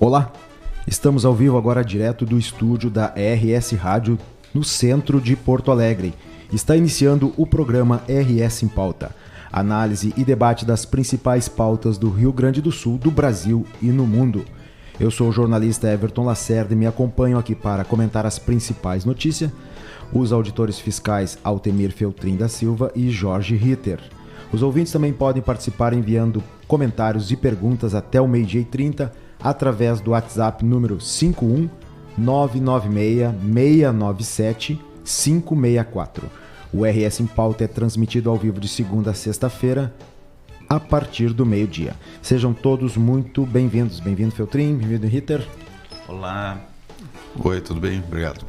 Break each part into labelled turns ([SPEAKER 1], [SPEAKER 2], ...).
[SPEAKER 1] Olá, estamos ao vivo agora direto do estúdio da RS Rádio no centro de Porto Alegre. Está iniciando o programa RS em Pauta, análise e debate das principais pautas do Rio Grande do Sul, do Brasil e no mundo. Eu sou o jornalista Everton Lacerda e me acompanho aqui para comentar as principais notícias, os auditores fiscais Altemir Feltrin da Silva e Jorge Ritter. Os ouvintes também podem participar enviando comentários e perguntas até o 12h30 através do WhatsApp número 51 996 697 564. O RS em Pauta é transmitido ao vivo de segunda a sexta-feira, a partir do meio-dia. Sejam todos muito bem-vindos. Bem-vindo, Feltrin. Bem-vindo, Ritter.
[SPEAKER 2] Olá.
[SPEAKER 3] Oi, tudo bem? Obrigado.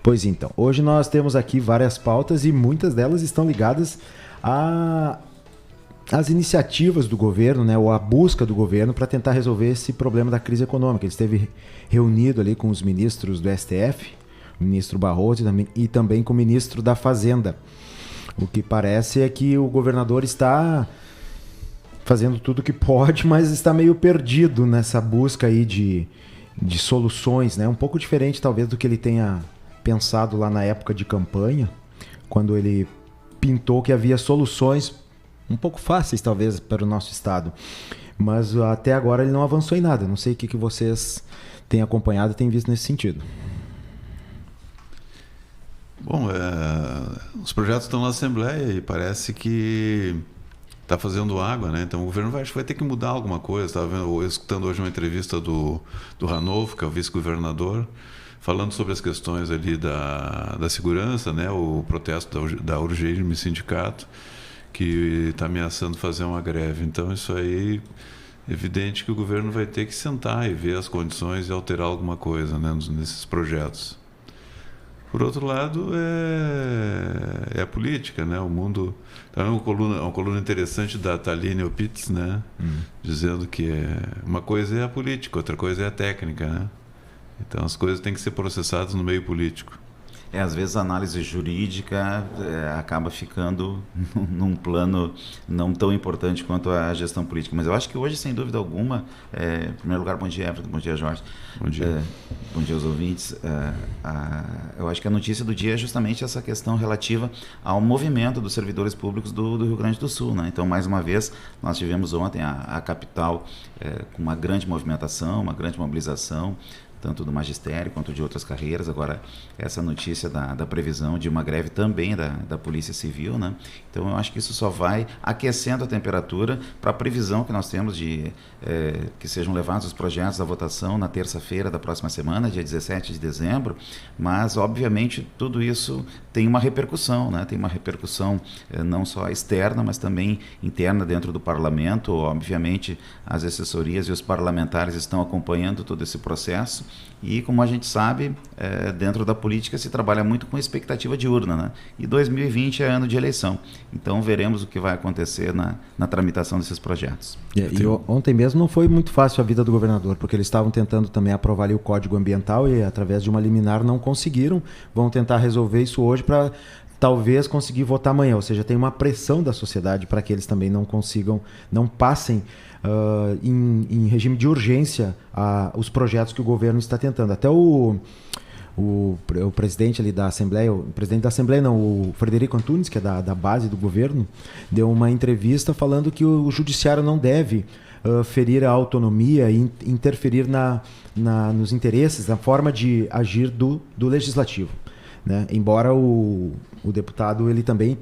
[SPEAKER 1] Pois então, hoje nós temos aqui várias pautas e muitas delas estão ligadas às iniciativas do governo, né, ou à busca do governo para tentar resolver esse problema da crise econômica. Ele esteve reunido ali com os ministros do STF, o ministro Barroso e também com o ministro da Fazenda. O que parece é que o governador está fazendo tudo o que pode, mas está meio perdido nessa busca aí de soluções, né? Um pouco diferente talvez do que ele tenha pensado lá na época de campanha, quando ele pintou que havia soluções um pouco fáceis talvez para o nosso estado. Mas até agora ele não avançou em nada. Não sei o que vocês têm acompanhado e têm visto nesse sentido.
[SPEAKER 3] Bom, os projetos estão na Assembleia e parece que está fazendo água, né? Então o governo vai ter que mudar alguma coisa. Estava escutando hoje uma entrevista do Ranolfo, que é o vice-governador, falando sobre as questões ali da segurança, né? O protesto da Urgirme Sindicato, que está ameaçando fazer uma greve. Então isso aí é evidente que o governo vai ter que sentar e ver as condições e alterar alguma coisa, né, nesses projetos. Por outro lado, é a política, né? O mundo... Então, é uma coluna interessante da Thaline Opitz, né? Dizendo que uma coisa é a política, outra coisa é a técnica, né? Então as coisas têm que ser processadas no meio político.
[SPEAKER 2] Às vezes a análise jurídica acaba ficando num plano não tão importante quanto a gestão política. Mas eu acho que hoje, sem dúvida alguma, em primeiro lugar, bom dia, Everton, bom dia, Jorge.
[SPEAKER 3] Bom dia.
[SPEAKER 2] Bom dia aos ouvintes. Eu acho que a notícia do dia é justamente essa questão relativa ao movimento dos servidores públicos do Rio Grande do Sul, né? Então, mais uma vez, nós tivemos ontem a capital com uma grande movimentação, uma grande mobilização, tanto do magistério quanto de outras carreiras. Agora, essa notícia da previsão de uma greve também da Polícia Civil, né? Então, eu acho que isso só vai aquecendo a temperatura para a previsão que nós temos de que sejam levados os projetos à votação na terça-feira da próxima semana, dia 17 de dezembro, mas, obviamente, tudo isso tem uma repercussão, né? Tem uma repercussão não só externa, mas também interna dentro do parlamento. Obviamente, as assessorias e os parlamentares estão acompanhando todo esse processo. E, como a gente sabe, dentro da política se trabalha muito com expectativa de urna, né? E 2020 é ano de eleição. Então, veremos o que vai acontecer na tramitação desses projetos.
[SPEAKER 1] E ontem mesmo não foi muito fácil a vida do governador, porque eles estavam tentando também aprovar ali o Código Ambiental e, através de uma liminar, não conseguiram. Vão tentar resolver isso hoje para talvez conseguir votar amanhã. Ou seja, tem uma pressão da sociedade para que eles também não passem em regime de urgência os projetos que o governo está tentando. Até o presidente ali da Assembleia, o presidente da Assembleia não, o Frederico Antunes, que é da base do governo, deu uma entrevista falando que o judiciário não deve ferir a autonomia e interferir nos interesses, na forma de agir do legislativo, né? Embora o deputado ele também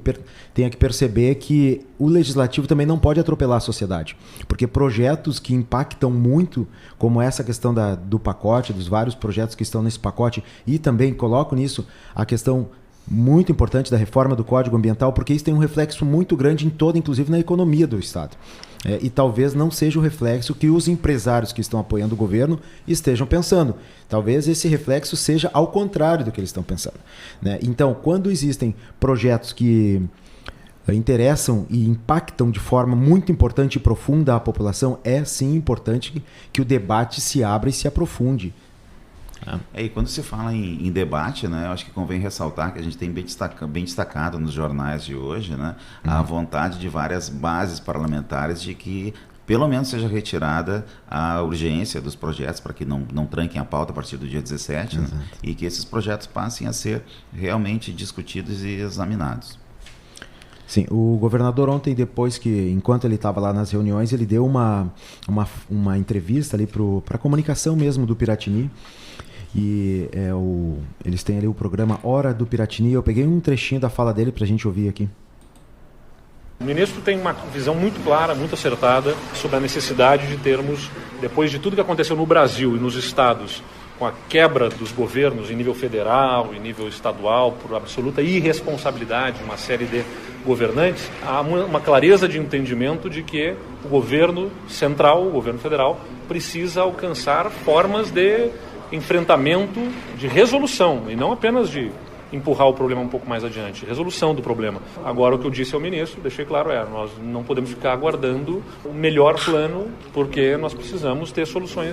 [SPEAKER 1] tenha que perceber que o legislativo também não pode atropelar a sociedade, porque projetos que impactam muito, como essa questão do pacote, dos vários projetos que estão nesse pacote, e também coloco nisso a questão muito importante da reforma do Código Ambiental, porque isso tem um reflexo muito grande em toda, inclusive na economia do Estado. E talvez não seja o reflexo que os empresários que estão apoiando o governo estejam pensando. Talvez esse reflexo seja ao contrário do que eles estão pensando, né? Então, quando existem projetos que interessam e impactam de forma muito importante e profunda a população, é sim importante que o debate se abra e se aprofunde.
[SPEAKER 2] E quando se fala em debate, né, eu acho que convém ressaltar que a gente tem bem destacado nos jornais de hoje, né, a vontade de várias bases parlamentares de que pelo menos seja retirada a urgência dos projetos para que não tranquem a pauta a partir do dia 17, né? E que esses projetos passem a ser realmente discutidos e examinados.
[SPEAKER 1] Sim, o governador ontem, enquanto ele estava lá nas reuniões, ele deu uma entrevista ali para a comunicação mesmo do Piratini. E eles têm ali o programa Hora do Piratini. Eu peguei um trechinho da fala dele para a gente ouvir aqui.
[SPEAKER 4] O ministro tem uma visão muito clara, muito acertada sobre a necessidade de termos, depois de tudo que aconteceu no Brasil e nos estados, com a quebra dos governos em nível federal, em nível estadual, por absoluta irresponsabilidade de uma série de governantes, há uma clareza de entendimento de que o governo central, o governo federal, precisa alcançar formas de enfrentamento, de resolução, e não apenas de empurrar o problema um pouco mais adiante, resolução do problema. Agora, o que eu disse ao ministro, deixei claro, nós não podemos ficar aguardando o melhor plano, porque nós precisamos ter solução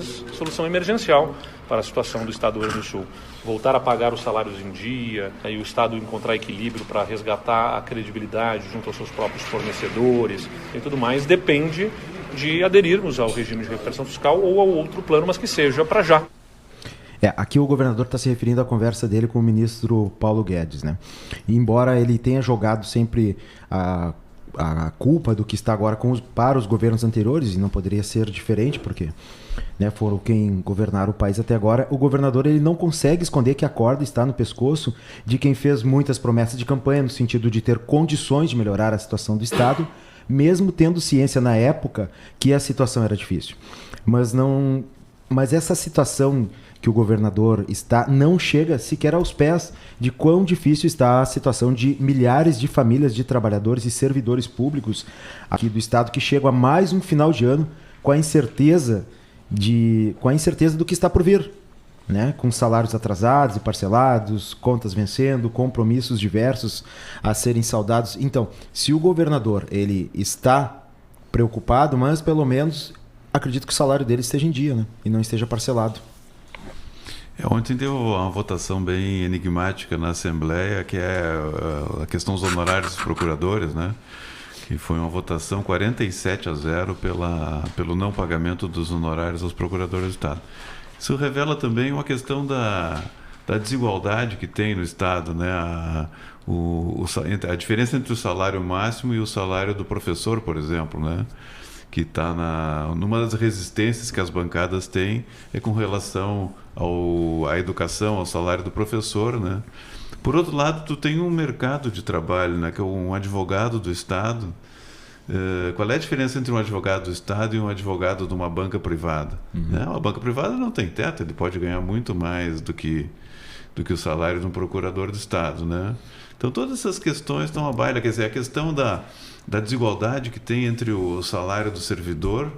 [SPEAKER 4] emergencial para a situação do Estado do Rio Grande do Sul. Voltar a pagar os salários em dia, aí o Estado encontrar equilíbrio para resgatar a credibilidade junto aos seus próprios fornecedores e tudo mais, depende de aderirmos ao regime de recuperação fiscal ou ao outro plano, mas que seja para já.
[SPEAKER 1] Aqui o governador está se referindo à conversa dele com o ministro Paulo Guedes, né? E embora ele tenha jogado sempre a culpa do que está agora para os governos anteriores, e não poderia ser diferente, porque foram quem governaram o país até agora, o governador ele não consegue esconder que a corda está no pescoço de quem fez muitas promessas de campanha, no sentido de ter condições de melhorar a situação do Estado, mesmo tendo ciência na época que a situação era difícil. Mas essa situação que o governador está não chega sequer aos pés de quão difícil está a situação de milhares de famílias de trabalhadores e servidores públicos aqui do Estado que chegam a mais um final de ano com a incerteza do que está por vir, né? Com salários atrasados e parcelados, contas vencendo, compromissos diversos a serem saldados. Então, se o governador ele está preocupado, mas pelo menos acredito que o salário dele esteja em dia, né? E não esteja parcelado.
[SPEAKER 3] Ontem teve uma votação bem enigmática na Assembleia, que é a questão dos honorários dos procuradores, né? Que foi uma votação 47-0 pelo não pagamento dos honorários aos procuradores do Estado. Isso revela também uma questão da desigualdade que tem no Estado, né? A diferença entre o salário máximo e o salário do professor, por exemplo, né? Que está numa das resistências que as bancadas têm é com relação à educação, ao salário do professor, né? Por outro lado, tu tem um mercado de trabalho, né? Que é um advogado do Estado. Qual é a diferença entre um advogado do Estado e um advogado de uma banca privada? Né? Uma banca privada não tem teto, ele pode ganhar muito mais do que o salário de um procurador do Estado, né? Então todas essas questões estão à baila, quer dizer, a questão da desigualdade que tem entre o salário do servidor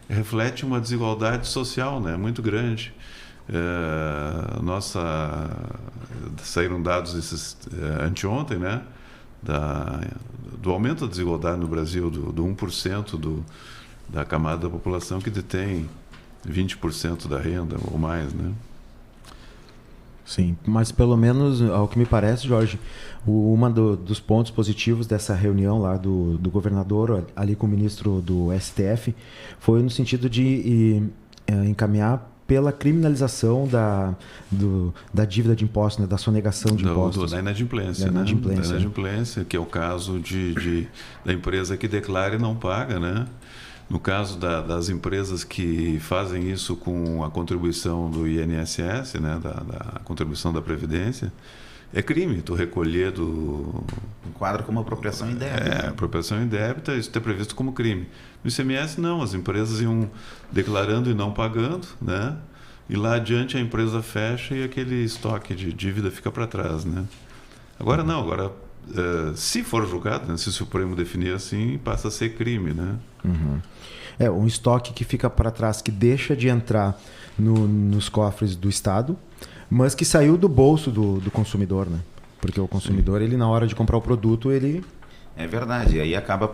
[SPEAKER 3] reflete uma desigualdade social, né, muito grande. Saíram dados anteontem, né, do aumento da desigualdade no Brasil, do 1% da camada da população que detém 20% da renda ou mais, né?
[SPEAKER 1] Sim, mas pelo menos, ao que me parece, Jorge, dos pontos positivos dessa reunião lá do governador, ali com o ministro do STF, foi no sentido de encaminhar pela criminalização da dívida de impostos, né, da sonegação de impostos.
[SPEAKER 3] Da inadimplência, né? Da inadimplência, que é o caso da empresa que declara e não paga, né? No caso das empresas que fazem isso com a contribuição do INSS, né, da contribuição da Previdência, é crime tu recolher
[SPEAKER 2] Enquadra como apropriação indébita.
[SPEAKER 3] Apropriação indébita, isso é previsto como crime. No ICMS não, as empresas iam declarando e não pagando, né? E lá adiante a empresa fecha e aquele estoque de dívida fica para trás, né? Agora não, se for julgado, né, se o Supremo definir assim, passa a ser crime, né?
[SPEAKER 1] Uhum. Um estoque que fica para trás, que deixa de entrar nos cofres do Estado, mas que saiu do bolso do consumidor, né? Porque o consumidor, ele na hora de comprar o produto, ele...
[SPEAKER 2] É verdade, e aí acaba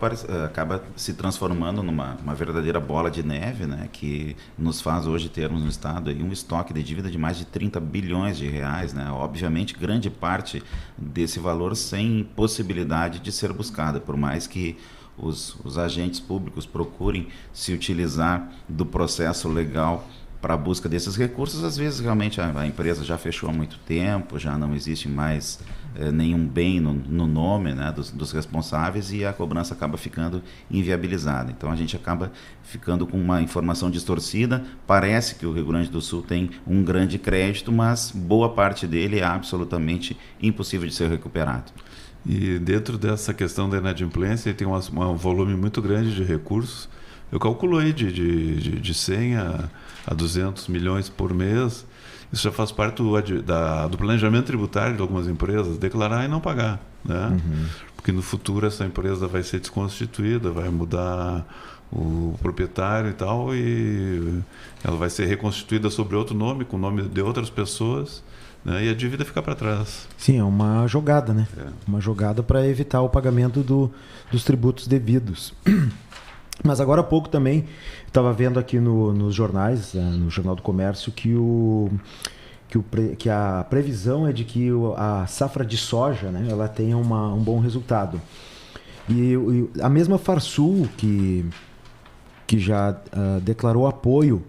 [SPEAKER 2] se transformando numa verdadeira bola de neve, né, que nos faz hoje termos no Estado aí um estoque de dívida de mais de 30 bilhões de reais, né? Obviamente, grande parte desse valor sem possibilidade de ser buscada, por mais que os agentes públicos procurem se utilizar do processo legal para a busca desses recursos. Às vezes realmente a empresa já fechou há muito tempo, já não existe mais nenhum bem no nome, né, dos responsáveis, e a cobrança acaba ficando inviabilizada. Então a gente acaba ficando com uma informação distorcida. Parece que o Rio Grande do Sul tem um grande crédito, mas boa parte dele é absolutamente impossível de ser recuperado.
[SPEAKER 3] E dentro dessa questão da inadimplência, tem um volume muito grande de recursos. Eu calculo aí de 100 a 200 milhões por mês. Isso já faz parte do planejamento tributário de algumas empresas, declarar e não pagar, né? Uhum. Porque no futuro essa empresa vai ser desconstituída, vai mudar o proprietário e tal, e ela vai ser reconstituída sobre outro nome, com o nome de outras pessoas, né? E a dívida fica para trás.
[SPEAKER 1] Sim, é uma jogada, né? Uma jogada para evitar o pagamento dos tributos devidos. Mas agora há pouco também, estava vendo aqui nos jornais, no Jornal do Comércio, que a previsão é de que a safra de soja, né, ela tenha um bom resultado. E a mesma Farsul, que já declarou apoio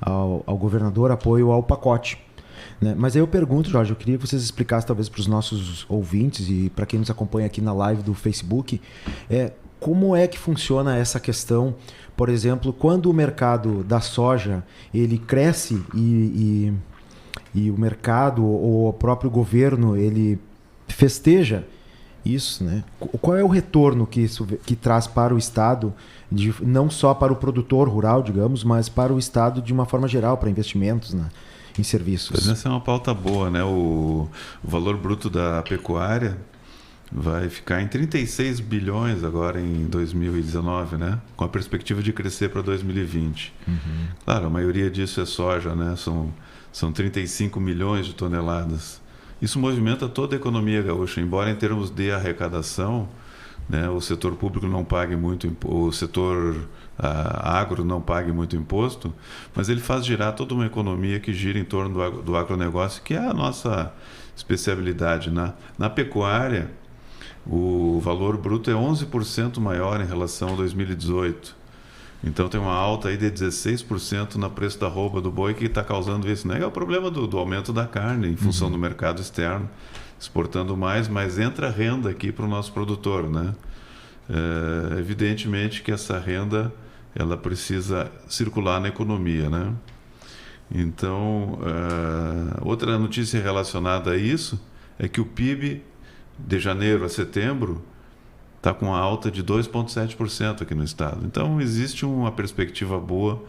[SPEAKER 1] ao governador, apoio ao pacote. Né? Mas aí eu pergunto, Jorge, eu queria que vocês explicassem talvez para os nossos ouvintes e para quem nos acompanha aqui na live do Facebook, como é que funciona essa questão, por exemplo, quando o mercado da soja ele cresce e o mercado ou o próprio governo ele festeja isso, né? Qual é o retorno que isso traz para o Estado, não só para o produtor rural, digamos, mas para o Estado de uma forma geral, para investimentos, né, em serviços?
[SPEAKER 3] Essa é uma pauta boa, né? O valor bruto da pecuária vai ficar em 36 bilhões agora em 2019, né? Com a perspectiva de crescer para 2020. Uhum. Claro, a maioria disso é soja, né? São 35 milhões de toneladas. Isso movimenta toda a economia gaúcha, embora em termos de arrecadação, né, o setor público não pague muito, o setor agro não pague muito imposto, mas ele faz girar toda uma economia que gira em torno do agronegócio, que é a nossa especialidade. Na pecuária, o valor bruto é 11% maior em relação a 2018. Então tem uma alta aí de 16% no preço da arroba do boi, que está causando isso. Não é o problema do aumento da carne em função do mercado externo, exportando mais, mas entra renda aqui para o nosso produtor, né? Evidentemente que essa renda ela precisa circular na economia, né? Então, outra notícia relacionada a isso é que o PIB de janeiro a setembro está com uma alta de 2,7% aqui no estado. Então, existe uma perspectiva boa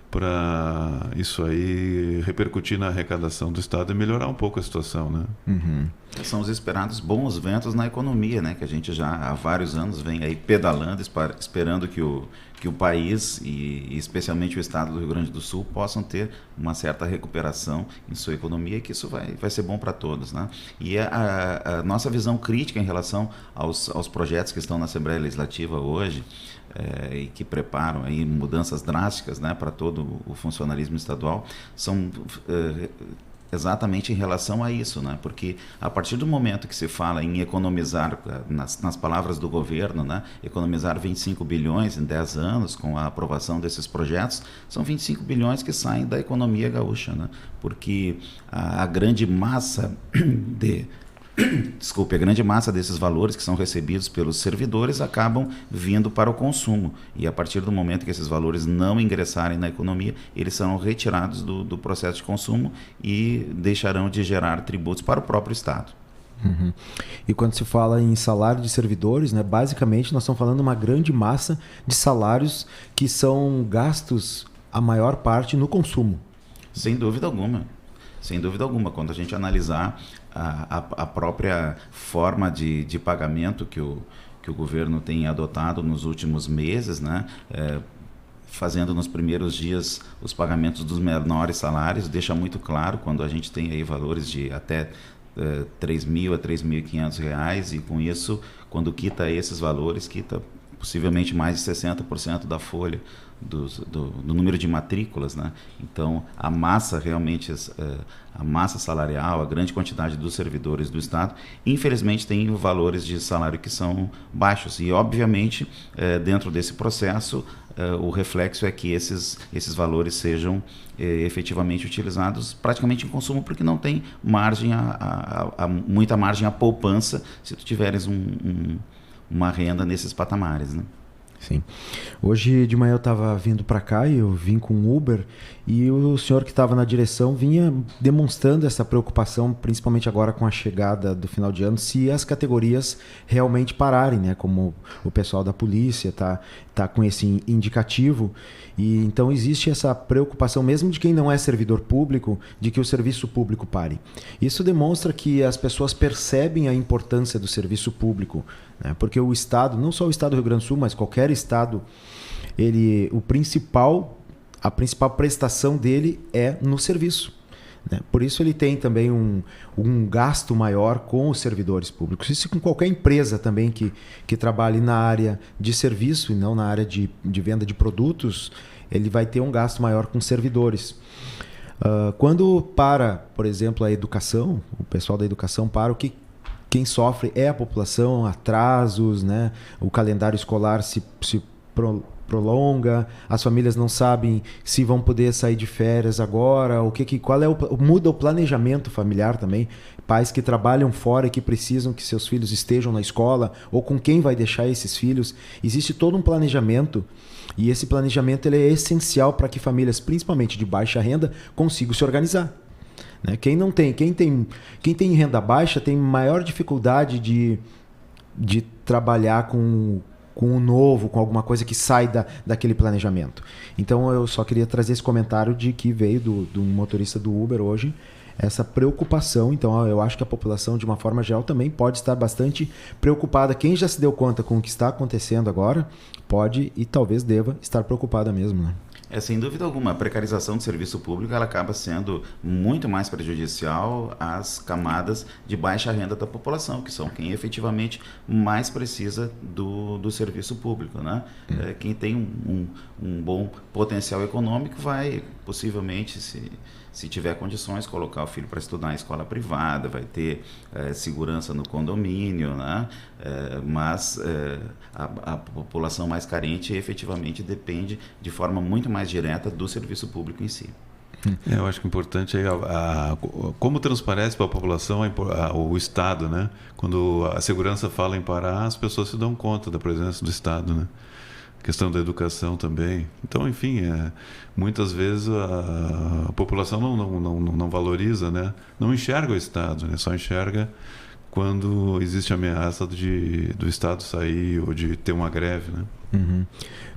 [SPEAKER 3] para isso aí repercutir na arrecadação do estado e melhorar um pouco a situação, né?
[SPEAKER 2] Uhum. São os esperados bons ventos na economia, né? Que a gente já há vários anos vem aí pedalando, esperando que o país e especialmente o estado do Rio Grande do Sul possam ter uma certa recuperação em sua economia, e que isso vai ser bom para todos, né? E a nossa visão crítica em relação aos projetos que estão na Assembleia Legislativa hoje, e que preparam aí mudanças drásticas, né, para todo o funcionalismo estadual, são exatamente em relação a isso, né? Porque a partir do momento que se fala em economizar, nas palavras do governo, né, economizar 25 bilhões em 10 anos com a aprovação desses projetos, são 25 bilhões que saem da economia gaúcha, né? Porque a grande massa a grande massa desses valores que são recebidos pelos servidores acabam vindo para o consumo, e a partir do momento que esses valores não ingressarem na economia, eles serão retirados do processo de consumo e deixarão de gerar tributos para o próprio Estado.
[SPEAKER 1] Uhum. E quando se fala em salário de servidores, né, basicamente nós estamos falando de uma grande massa de salários que são gastos, a maior parte, no consumo.
[SPEAKER 2] Sem dúvida alguma. Sem dúvida alguma. Quando a gente analisar a própria forma de pagamento que o governo tem adotado nos últimos meses, né, fazendo nos primeiros dias os pagamentos dos menores salários, deixa muito claro, quando a gente tem aí valores de até R$3.000 a R$3.500, e com isso, quando quita esses valores, quita possivelmente mais de 60% da folha do número de matrículas, né? Então, a massa realmente, a massa salarial, a grande quantidade dos servidores do Estado, infelizmente tem valores de salário que são baixos. E, obviamente, dentro desse processo, o reflexo é que esses valores sejam efetivamente utilizados praticamente em consumo, porque não tem margem muita margem à poupança se tu tiveres uma renda nesses patamares, né?
[SPEAKER 1] Sim. Hoje de manhã eu estava vindo para cá e eu vim com o Uber e o senhor que estava na direção vinha demonstrando essa preocupação, principalmente agora com a chegada do final de ano, se as categorias realmente pararem, né? Como o pessoal da polícia tá com esse indicativo. E então existe essa preocupação, mesmo de quem não é servidor público, de que o serviço público pare. Isso demonstra que as pessoas percebem a importância do serviço público, né? Porque o Estado, não só o Estado do Rio Grande do Sul, mas qualquer Estado, a principal prestação dele é no serviço, né? Por isso ele tem também um gasto maior com os servidores públicos. Isso com qualquer empresa também que trabalhe na área de serviço e não na área de venda de produtos, ele vai ter um gasto maior com servidores. Quando para, por exemplo, a educação, o pessoal da educação para, quem sofre é a população, atrasos, né? O calendário escolar se prolonga, as famílias não sabem se vão poder sair de férias agora, muda o planejamento familiar também, pais que trabalham fora e que precisam que seus filhos estejam na escola, ou com quem vai deixar esses filhos. Existe todo um planejamento, e esse planejamento ele é essencial para que famílias, principalmente de baixa renda, consigam se organizar, né? Quem tem renda baixa tem maior dificuldade de trabalhar com o novo, com alguma coisa que sai daquele planejamento. Então eu só queria trazer esse comentário de que veio do motorista do Uber hoje, essa preocupação. Então eu acho que a população, de uma forma geral, também pode estar bastante preocupada. Quem já se deu conta com o que está acontecendo agora, pode e talvez deva estar preocupada mesmo, né?
[SPEAKER 2] Sem dúvida alguma, a precarização do serviço público ela acaba sendo muito mais prejudicial às camadas de baixa renda da população, que são quem efetivamente mais precisa do serviço público, né? Quem tem um bom potencial econômico vai possivelmente, se tiver condições, colocar o filho para estudar em escola privada, vai ter segurança no condomínio, né? Mas a população mais carente efetivamente depende de forma muito mais direta do serviço público em si.
[SPEAKER 3] Eu acho que o importante é como transparece para a população o Estado, né? Quando a segurança fala em parar, as pessoas se dão conta da presença do Estado, né? A questão da educação também. Então, enfim, muitas vezes a população não valoriza, né? Não enxerga o Estado, né? Só enxerga quando existe ameaça do Estado sair ou de ter uma greve, né?
[SPEAKER 1] Uhum.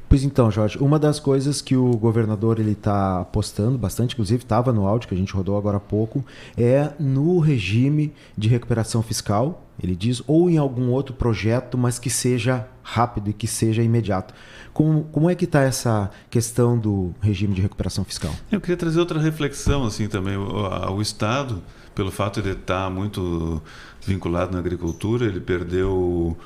[SPEAKER 1] Pois então, Jorge, uma das coisas que o governador está apostando bastante, inclusive estava no áudio que a gente rodou agora há pouco, é no regime de recuperação fiscal, ele diz, ou em algum outro projeto, mas que seja rápido e que seja imediato. Como é que está essa questão do regime de recuperação fiscal?
[SPEAKER 3] Eu queria trazer outra reflexão assim também. O Estado, pelo fato de estar muito vinculado na agricultura, ele perdeu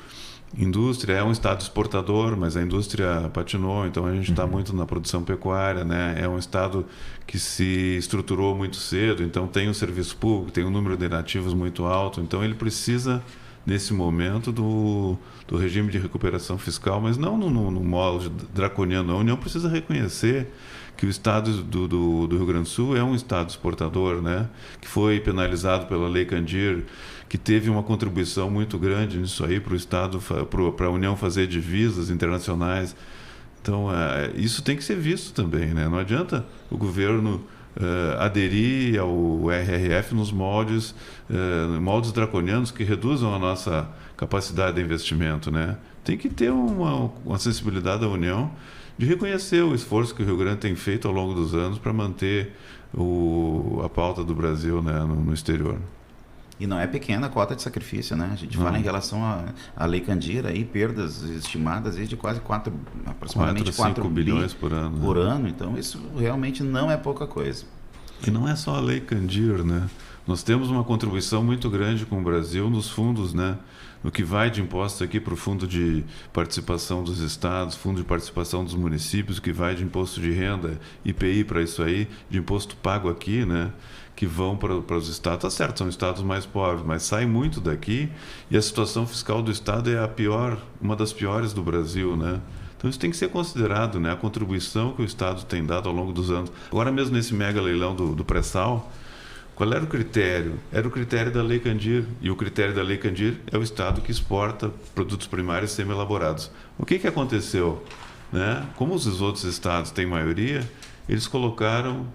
[SPEAKER 3] indústria, é um estado exportador, mas a indústria patinou, então a gente está muito na produção pecuária, né? É um estado que se estruturou muito cedo, então tem um serviço público, tem um número de nativos muito alto, então ele precisa, nesse momento, do regime de recuperação fiscal, mas não no modo draconiano. A União precisa reconhecer que o estado do Rio Grande do Sul é um estado exportador, né? Que foi penalizado pela Lei Candir, que teve uma contribuição muito grande nisso aí para o Estado, para a União fazer divisas internacionais. Então, isso tem que ser visto também, né? Não adianta o governo aderir ao RRF nos moldes draconianos que reduzam a nossa capacidade de investimento, né? Tem que ter uma sensibilidade da União de reconhecer o esforço que o Rio Grande tem feito ao longo dos anos para manter a pauta do Brasil, né, no exterior.
[SPEAKER 2] E não é pequena a cota de sacrifício, né? A gente fala em relação à Lei Candir, aí perdas estimadas aí de quase aproximadamente 4
[SPEAKER 3] bilhões por ano.
[SPEAKER 2] Por ano, então isso realmente não é pouca coisa.
[SPEAKER 3] E não é só a Lei Candir, né? Nós temos uma contribuição muito grande com o Brasil nos fundos, né? No que vai de imposto aqui para o Fundo de Participação dos Estados, Fundo de Participação dos Municípios, o que vai de imposto de renda, IPI para isso aí, de imposto pago aqui, né? Que vão para os estados. Tá certo, são estados mais pobres, mas sai muito daqui e a situação fiscal do estado é a pior, uma das piores do Brasil, né? Então isso tem que ser considerado, né? A contribuição que o estado tem dado ao longo dos anos. Agora mesmo nesse mega leilão do pré-sal, qual era o critério? Era o critério da Lei Candir. E o critério da Lei Candir é o estado que exporta produtos primários semi-elaborados. O que aconteceu? Né? Como os outros estados têm maioria, eles colocaram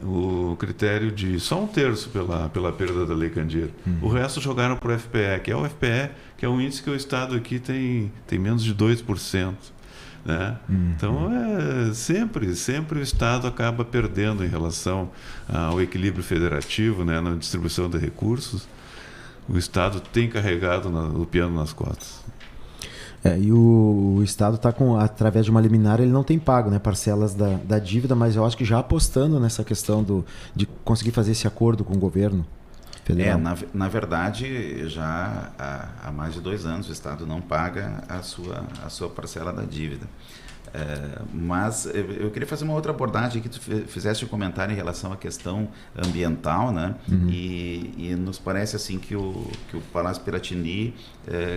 [SPEAKER 3] o critério de só 1/3 pela perda da Lei Candir. O resto jogaram para o FPE, que é o FPE, que é um índice que o estado aqui tem menos de 2%. Né? Então, sempre o Estado acaba perdendo em relação ao equilíbrio federativo, né? Na distribuição de recursos. O Estado tem carregado o piano nas costas.
[SPEAKER 1] E o Estado está através de uma liminar, ele não tem pago, né, parcelas da dívida, mas eu acho que já apostando nessa questão de conseguir fazer esse acordo com o governo federal.
[SPEAKER 2] Na verdade, já há mais de 2 anos o Estado não paga a sua parcela da dívida. Mas eu queria fazer uma outra abordagem que tu fizeste um comentário em relação à questão ambiental, né? E nos parece assim que o Palácio Piratini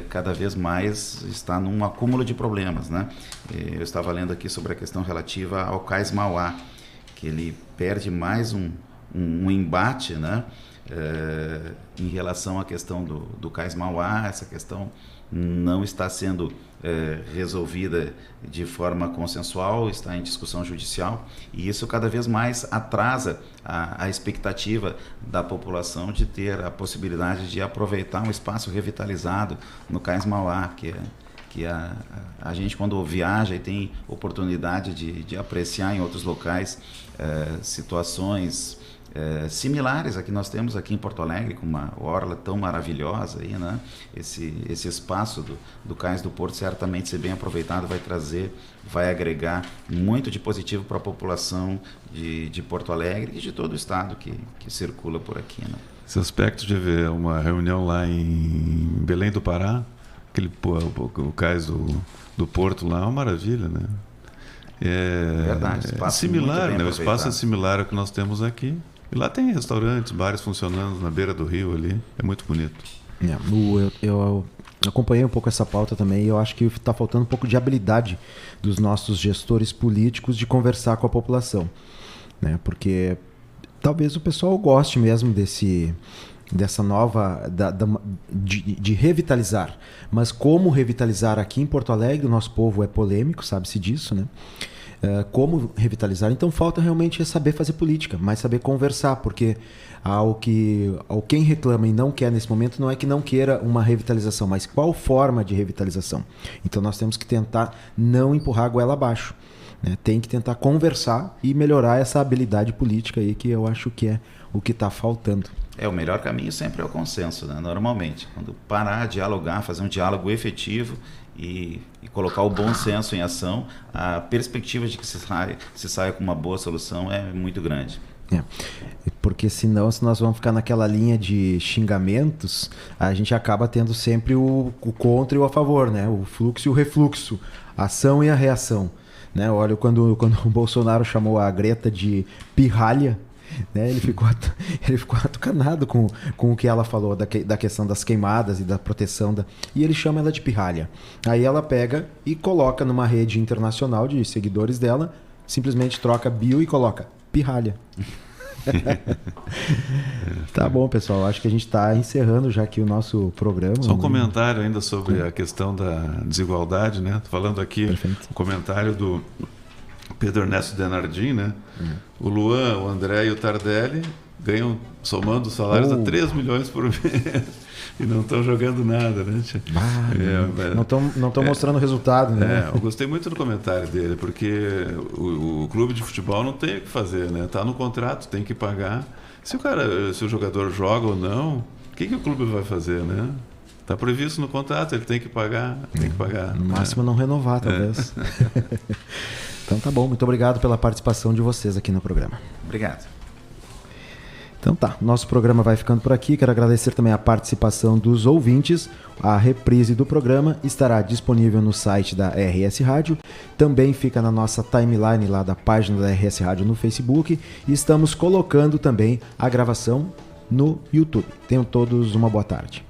[SPEAKER 2] cada vez mais está num acúmulo de problemas, né? Eu estava lendo aqui sobre a questão relativa ao Cais Mauá, que ele perde mais um embate, né? Em relação à questão do Cais Mauá. Essa questão não está sendo resolvida de forma consensual, está em discussão judicial, e isso cada vez mais atrasa a expectativa da população de ter a possibilidade de aproveitar um espaço revitalizado no Cais Mauá, que a gente, quando viaja e tem oportunidade de apreciar em outros locais situações similares a que nós temos aqui em Porto Alegre, com uma orla tão maravilhosa aí, né? Esse espaço do Cais do Porto, certamente, se bem aproveitado, vai agregar muito de positivo para a população de Porto Alegre e de todo o estado que circula por aqui, né?
[SPEAKER 3] Esse aspecto de ver uma reunião lá em Belém do Pará, o Cais do Porto lá, é uma maravilha, né?
[SPEAKER 2] Verdade,
[SPEAKER 3] similar, né? O espaço é similar ao que nós temos aqui. E lá tem restaurantes, bares funcionando na beira do rio ali. É muito bonito.
[SPEAKER 1] Eu acompanhei um pouco essa pauta também e eu acho que está faltando um pouco de habilidade dos nossos gestores políticos de conversar com a população, né? Porque talvez o pessoal goste mesmo dessa nova de revitalizar, mas como revitalizar aqui em Porto Alegre? O nosso povo é polêmico, sabe-se disso, né? Como revitalizar? Então falta realmente saber fazer política, mas saber conversar, porque quem reclama e não quer nesse momento não é que não queira uma revitalização, mas qual forma de revitalização? Então nós temos que tentar não empurrar a goela abaixo, né? Tem que tentar conversar e melhorar essa habilidade política aí, que eu acho que é o que está faltando.
[SPEAKER 2] O melhor caminho sempre é o consenso, né? Normalmente, quando parar, dialogar, fazer um diálogo efetivo e colocar o bom senso em ação, a perspectiva de que se saia com uma boa solução é muito grande.
[SPEAKER 1] Porque senão, se nós vamos ficar naquela linha de xingamentos, a gente acaba tendo sempre o contra e o a favor, né? O fluxo e o refluxo, a ação e a reação, né? Olha, quando o Bolsonaro chamou a Greta de pirralha, né? Ele ficou atucanado com o que ela falou da questão das queimadas e da proteção e ele chama ela de pirralha. Aí ela pega e coloca numa rede internacional de seguidores dela, simplesmente troca bio e coloca pirralha. Tá bom, pessoal, acho que a gente está encerrando já aqui o nosso programa.
[SPEAKER 3] Só um comentário ainda sobre a questão da desigualdade, né? Tô falando aqui um comentário do Pedro Ernesto Denardim, né? O Luan, o André e o Tardelli ganham, somando os salários, a 3 milhões por mês. E não estão jogando nada, né?
[SPEAKER 1] Não estão mostrando o resultado, né?
[SPEAKER 3] Eu gostei muito do comentário dele, porque o clube de futebol não tem o que fazer, né? Tá no contrato, tem que pagar. Se o jogador joga ou não, o que o clube vai fazer, né? Está previsto no contrato, ele tem que pagar.
[SPEAKER 1] No máximo não renovar, talvez. Então tá bom, muito obrigado pela participação de vocês aqui no programa.
[SPEAKER 2] Obrigado.
[SPEAKER 1] Então tá, nosso programa vai ficando por aqui. Quero agradecer também a participação dos ouvintes. A reprise do programa estará disponível no site da RS Rádio. Também fica na nossa timeline lá da página da RS Rádio no Facebook. E estamos colocando também a gravação no YouTube. Tenham todos uma boa tarde.